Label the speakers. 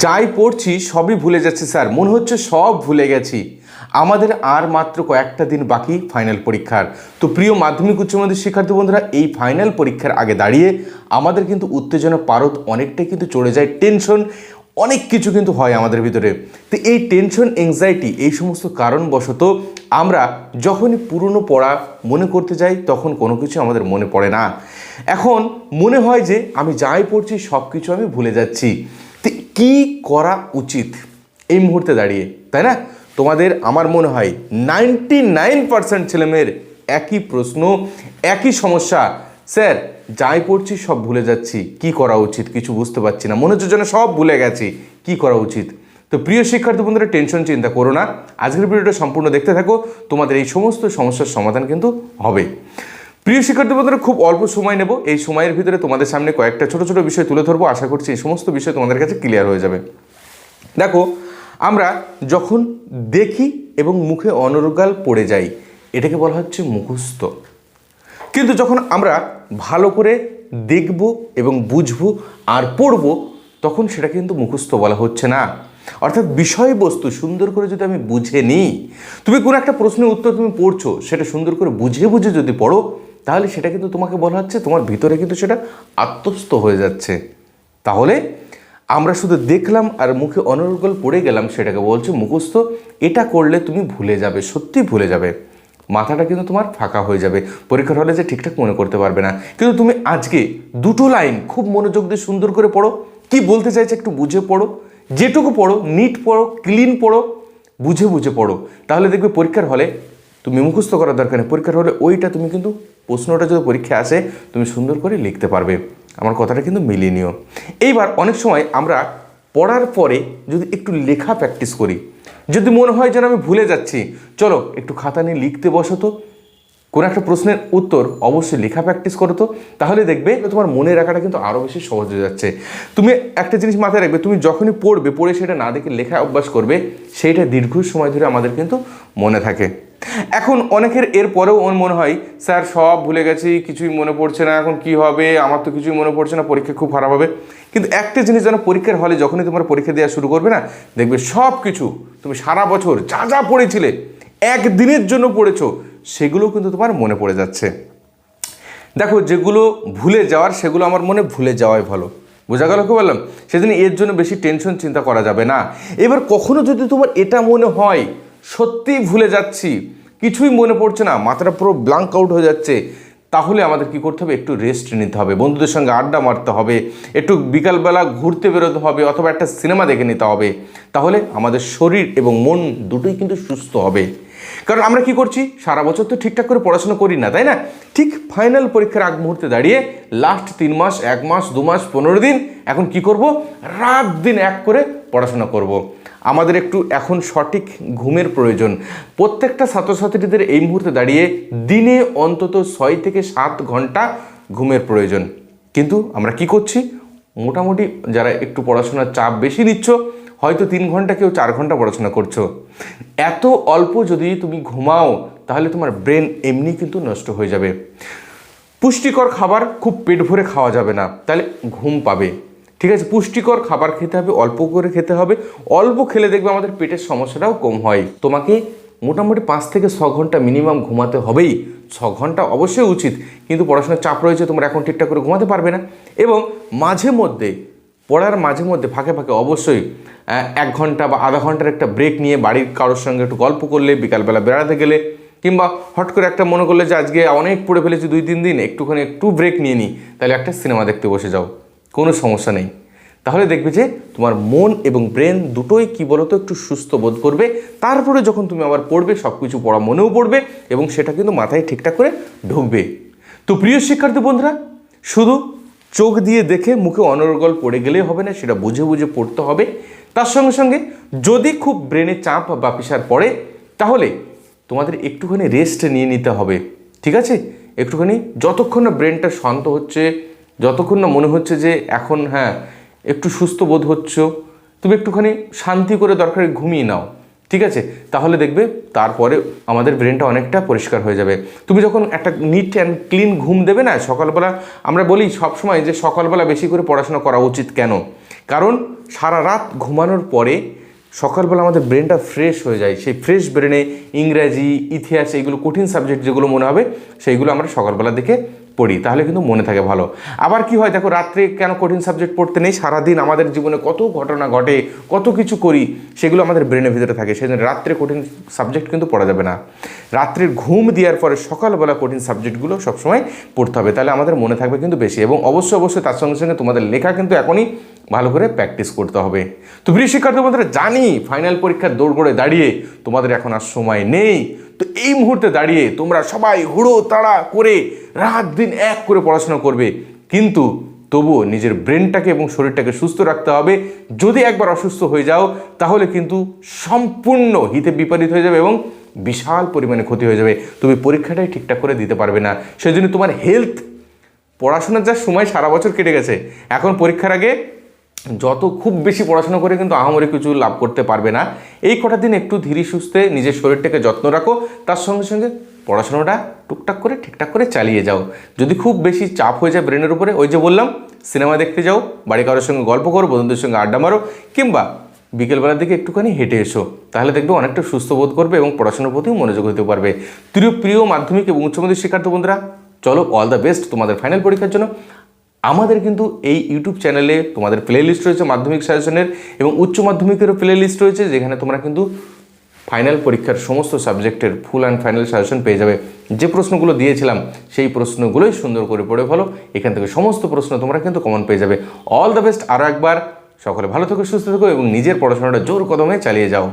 Speaker 1: যাই পড়ছি সবই ভুলে যাচ্ছি স্যার, মনে হচ্ছে সব ভুলে গেছি। আমাদের আর মাত্র কয়েকটা দিন বাকি ফাইনাল পরীক্ষার। তো প্রিয় মাধ্যমিক উচ্চ মাধ্যমিক শিক্ষার্থী বন্ধুরা, এই ফাইনাল পরীক্ষার আগে দাঁড়িয়ে আমাদের কিন্তু উত্তেজনা পারদ অনেকটাই কিন্তু চড়ে যায়, টেনশন অনেক কিছু কিন্তু হয় আমাদের ভিতরে। তো এই টেনশন এংজাইটি এই সমস্ত কারণবশত আমরা যখনই পুরনো পড়া মনে করতে যাই তখন কোনো কিছু আমাদের মনে পড়ে না। এখন মনে হয় যে আমি যাই পড়ছি সব কিছু আমি ভুলে যাচ্ছি। তো কী করা উচিত এই মুহূর্তে দাঁড়িয়ে, তাই না? তোমাদের আমার মনে হয় 99% ছেলেমেয়ের একই প্রশ্ন, একই সমস্যা। স্যার যাই পড়ছি সব ভুলে যাচ্ছি, কি করা উচিত কিছু বুঝতে পারছি না, মনে হচ্ছে যেন সব ভুলে গেছি, কি করা উচিত? তো প্রিয় শিক্ষার্থী বন্ধুরা, টেনশন চিন্তা করো না, আজকের ভিডিওটা সম্পূর্ণ দেখতে থাকো, তোমাদের এই সমস্ত সমস্যার সমাধান কিন্তু হবে। প্রিয় শিক্ষার্থী বন্ধুরা, খুব অল্প সময় নেব, এই সময়ের ভিতরে তোমাদের সামনে কয়েকটা ছোট ছোট বিষয় তুলে ধরবো। আশা করছি এই সমস্ত বিষয় তোমাদের কাছে ক্লিয়ার হয়ে যাবে। দেখো, আমরা যখন দেখি এবং মুখে অনর্গল পড়ে যাই এটাকে বলা হচ্ছে মুখস্থ। কিন্তু যখন আমরা ভালো করে দেখব এবং বুঝবো আর পড়ব তখন সেটা কিন্তু মুখস্থ বলা হচ্ছে না। অর্থাৎ বিষয়বস্তু সুন্দর করে যদি আমি বুঝে নিই, তুমি কোনো একটা প্রশ্নের উত্তর তুমি পড়ছো, সেটা সুন্দর করে বুঝে বুঝে যদি পড়ো তাহলে সেটা কিন্তু তোমাকে বলা হচ্ছে তোমার ভিতরে কিন্তু সেটা আত্মস্থ হয়ে যাচ্ছে। তাহলে আমরা শুধু দেখলাম আর মুখে অনর্গল পড়ে গেলাম সেটাকে বলছে মুখস্থ। এটা করলে তুমি ভুলে যাবে, সত্যি ভুলে যাবে, মাথাটা কিন্তু তোমার ফাঁকা হয়ে যাবে, পরীক্ষার হলে যে ঠিকঠাক মনে করতে পারবে না। কিন্তু তুমি আজকে দুটো লাইন খুব মনোযোগ দিয়ে সুন্দর করে পড়ো, কি বলতে চাইছে একটু বুঝে পড়ো, যেটুকু পড়ো নিট পড়ো, ক্লিন পড়ো, বুঝে বুঝে পড়ো, তাহলে দেখবে পরীক্ষার হলে তুমি মুখস্থ করার দরকার নেই, পরীক্ষার হলে ওইটা তুমি কিন্তু প্রশ্নটা যদি পরীক্ষায় আসে তুমি সুন্দর করে লিখতে পারবে। আমার কথাটা কিন্তু মিলিয়ে নিও। এইবার অনেক সময় আমরা পড়ার পরে যদি একটু লেখা প্র্যাকটিস করি, যদি মনে হয় যেন আমি ভুলে যাচ্ছি, চলো একটু খাতা নিয়ে লিখতে বসো তো, কোনো একটা প্রশ্নের উত্তর অবশ্যই লেখা প্র্যাকটিস করো তো, তাহলে দেখবে তোমার মনে রাখাটা কিন্তু আরও বেশি সহজ হয়ে যাচ্ছে। তুমি একটা জিনিস মাথায় রাখবে, তুমি যখনই পড়বে, পড়ে সেটা না দেখে লেখা অভ্যাস করবে, সেইটা দীর্ঘ সময় ধরে আমাদের কিন্তু মনে থাকে। এখন অনেকের এর পরেও মনে হয় স্যার সব ভুলে গেছি, কিছুই মনে পড়ছে না, এখন কি হবে, আমার তো কিছুই মনে পড়ছে না, পরীক্ষা খুব খারাপ হবে। কিন্তু একটা জিনিস যেন পরীক্ষার হলে যখনই তোমার পরীক্ষা দেওয়া শুরু করবে না, দেখবে সব কিছু তুমি সারা বছর যা যা পড়েছিলে, একদিনের জন্য পড়েছো, সেগুলো কিন্তু তোমার মনে পড়ে যাচ্ছে। দেখো, যেগুলো ভুলে যাওয়ার সেগুলো আমার মনে ভুলে যাওয়াই ভালো, বোঝা গেল কি বললাম? সেজন্য এর জন্য বেশি টেনশন চিন্তা করা যাবে না। এবার কখনো যদি তোমার এটা মনে হয় সত্যিই ভুলে যাচ্ছি, কিছুই মনে পড়ছে না, মাথাটা পুরো ব্ল্যাঙ্ক আউট হয়ে যাচ্ছে, তাহলে আমাদের কি করতে হবে, একটু রেস্ট নিতে হবে, বন্ধুদের সঙ্গে আড্ডা মারতে হবে, একটু বিকালবেলা ঘুরতে বেরোতে হবে, অথবা একটা সিনেমা দেখে নিতে হবে। তাহলে আমাদের শরীর এবং মন দুটোই কিন্তু সুস্থ হবে। কারণ আমরা কি করছি, সারা বছর তো ঠিকঠাক করে পড়াশোনা করি না, তাই না? ঠিক ফাইনাল পরীক্ষার আগ মুহূর্তে দাঁড়িয়ে লাস্ট 3 মাস, 1 মাস, 2 মাস, 15 দিন এখন কি করব, রাত দিন এক করে পড়াশোনা করব। আমাদের একটু এখন সঠিক ঘুমের প্রয়োজন। প্রত্যেকটা ছাত্রছাত্রীদের এই মুহূর্তে দাঁড়িয়ে দিনে অন্তত 6 থেকে 7 ঘন্টা ঘুমের প্রয়োজন। কিন্তু আমরা কি করছি, মোটামুটি যারা একটু পড়াশোনার চাপ বেশি নিচ্ছ, হয়তো 3 ঘন্টা, কেউ 4 ঘন্টা পড়াশোনা করছো। এত অল্প যদি তুমি ঘুমাও তাহলে তোমার ব্রেন এমনি কিন্তু নষ্ট হয়ে যাবে। পুষ্টিকর খাবার খুব পেট ভরে খাওয়া যাবে না, তাহলে ঘুম পাবে, ঠিক আছে? পুষ্টিকর খাবার খেতে হবে, অল্প করে খেতে হবে, অল্প খেলে দেখবে আমাদের পেটের সমস্যাটাও কম হয়। তোমাকে মোটামুটি 5 থেকে 6 ঘন্টা মিনিমাম ঘুমাতে হবেই। 6 ঘন্টা অবশ্যই উচিত, কিন্তু পড়াশোনার চাপ রয়েছে, তোমরা এখন ঠিকঠাক করে ঘুমাতে পারবে না। এবং মাঝে মধ্যে পড়ার মাঝে মধ্যে ফাঁকে ফাঁকে অবশ্যই 1 ঘন্টা বা আধা ঘন্টার একটা ব্রেক নিয়ে বাড়ির কারোর সঙ্গে একটু গল্প করলে, বিকালবেলা বেড়াতে গেলে, কিংবা হট করে একটা মনে করলে যে আজকে অনেক পড়ে ফেলেছি 2-3 দিন, একটু ব্রেক নিয়ে নিই, তাহলে একটা সিনেমা দেখতে বসে যাও, কোনো সমস্যা নেই। তাহলে দেখবে যে তোমার মন এবং ব্রেন দুটোই কি বলতো একটু সুস্থ বোধ করবে। তারপরে যখন তুমি আবার পড়বে, সব কিছু পড়া মনেও পড়বে এবং সেটা কিন্তু মাথায় ঠিকঠাক করে ঢুকবে। তো প্রিয় শিক্ষার্থী বন্ধুরা, শুধু চোখ দিয়ে দেখে মুখে অনর্গল পড়ে গেলেই হবে না, সেটা বুঝে বুঝে পড়তে হবে। তার সঙ্গে সঙ্গে যদি খুব ব্রেনে চাপ বা প্রেশার পড়ে তাহলে তোমাদের একটুখানি রেস্ট নিয়ে নিতে হবে, ঠিক আছে? একটুখানি যতক্ষণ না ব্রেনটা শান্ত হচ্ছে, যতক্ষণ না মনে হচ্ছে যে এখন হ্যাঁ একটু সুস্থ বোধ হচ্ছে, তুমি একটুখানি শান্তি করে দরকারে ঘুমিয়ে নাও, ঠিক আছে? তাহলে দেখবে তারপরে আমাদের ব্রেনটা অনেকটা পরিষ্কার হয়ে যাবে। তুমি যখন একটা নিট অ্যান্ড ক্লিন ঘুম দেবে না সকালবেলা, আমরা বলি সবসময় যে সকালবেলা বেশি করে পড়াশোনা করা উচিত। কেন? কারণ সারা রাত ঘুমানোর পরে সকালবেলা আমাদের ব্রেনটা ফ্রেশ হয়ে যায়। সেই ফ্রেশ ব্রেনে ইংরাজি, ইতিহাস, এইগুলো কঠিন সাবজেক্ট যেগুলো মনে হবে সেইগুলো আমরা সকালবেলা দেখে পড়ি, তাহলে কিন্তু মনে থাকে ভালো। আবার কি হয় দেখো, রাত্রে কেন কঠিন সাবজেক্ট পড়তে নেই? সারাদিন আমাদের জীবনে কত ঘটনা ঘটে, কত কিছু করি, সেগুলো আমাদের ব্রেনের ভিতরে থাকে। সেই জন্য রাত্রে কঠিন সাবজেক্ট কিন্তু পড়া যাবে না। রাত্রের ঘুম দেওয়ার পরে সকালবেলা কঠিন সাবজেক্টগুলো সবসময় পড়তে হবে, তাহলে আমাদের মনে থাকবে কিন্তু বেশি। এবং অবশ্যই তার সঙ্গে সঙ্গে তোমাদের লেখা কিন্তু এখনই ভালো করে প্র্যাকটিস করতে হবে। তো প্রিয় শিক্ষার্থী বন্ধুরা, জানি ফাইনাল পরীক্ষার দৌড়গড়ে দাঁড়িয়ে তোমাদের এখন আর সময় নেই। তো এই মুহূর্তে দাঁড়িয়ে তোমরা সবাই হুড়ো তাড়া করে রাত দিন এক করে পড়াশোনা করবে, কিন্তু তবুও নিজের ব্রেনটাকে এবং শরীরটাকে সুস্থ রাখতে হবে। যদি একবার অসুস্থ হয়ে যাও তাহলে কিন্তু সম্পূর্ণ হিতে বিপরীত হয়ে যাবে এবং বিশাল পরিমাণে ক্ষতি হয়ে যাবে। তুমি পরীক্ষাটাই ঠিকঠাক করে দিতে পারবে না। সেই জন্য তোমার হেলথ, পড়াশোনার যা সময় সারা বছর কেটে গেছে, এখন পরীক্ষার আগে যত খুব বেশি পড়াশোনা করে কিন্তু আহামরি কিছু লাভ করতে পারবে না। এই কটা দিন একটু ধীরে সুস্থে নিজের শরীরটাকে যত্ন রাখো, তার সঙ্গে সঙ্গে পড়াশোনাটা টুকটাক করে ঠিকঠাক করে চালিয়ে যাও। যদি খুব বেশি চাপ হয়ে যায় ব্রেনের উপরে, ওই যে বললাম, সিনেমা দেখতে যাও, বাড়ি কারোর সঙ্গে গল্প করো, বন্ধুদের সঙ্গে আড্ডা মারো, কিংবা বিকেলবেলার দিকে একটুখানি হেঁটে এসো, তাহলে দেখবে অনেকটা সুস্থ বোধ করবে এবং পড়াশোনার প্রতিও মনোযোগ হতে পারবে। প্রিয় মাধ্যমিক এবং উচ্চ মাধ্যমিক শিক্ষার্থী বন্ধুরা, চলো অল দ্য বেস্ট তোমাদের ফাইনাল পরীক্ষার জন্য। আমাদের কিন্তু এই ইউটিউব চ্যানেলে তোমাদের প্লে লিস্ট রয়েছে মাধ্যমিক সাজেশনের, এবং উচ্চ মাধ্যমিকেরও প্লে লিস্ট রয়েছে, যেখানে তোমরা কিন্তু ফাইনাল পরীক্ষার সমস্ত সাবজেক্টের ফুল অ্যান্ড ফাইনাল সাজেশন পেয়ে যাবে। যে প্রশ্নগুলো দিয়েছিলাম সেই প্রশ্নগুলোই সুন্দর করে পড়ে ফেলো, এখান থেকে সমস্ত প্রশ্ন তোমরা কিন্তু কমন পেয়ে যাবে। All the best. আরও একবার সকলে ভালো থেকো, সুস্থ থেকো এবং নিজের পড়াশোনাটা জোর কদমে চালিয়ে যাও।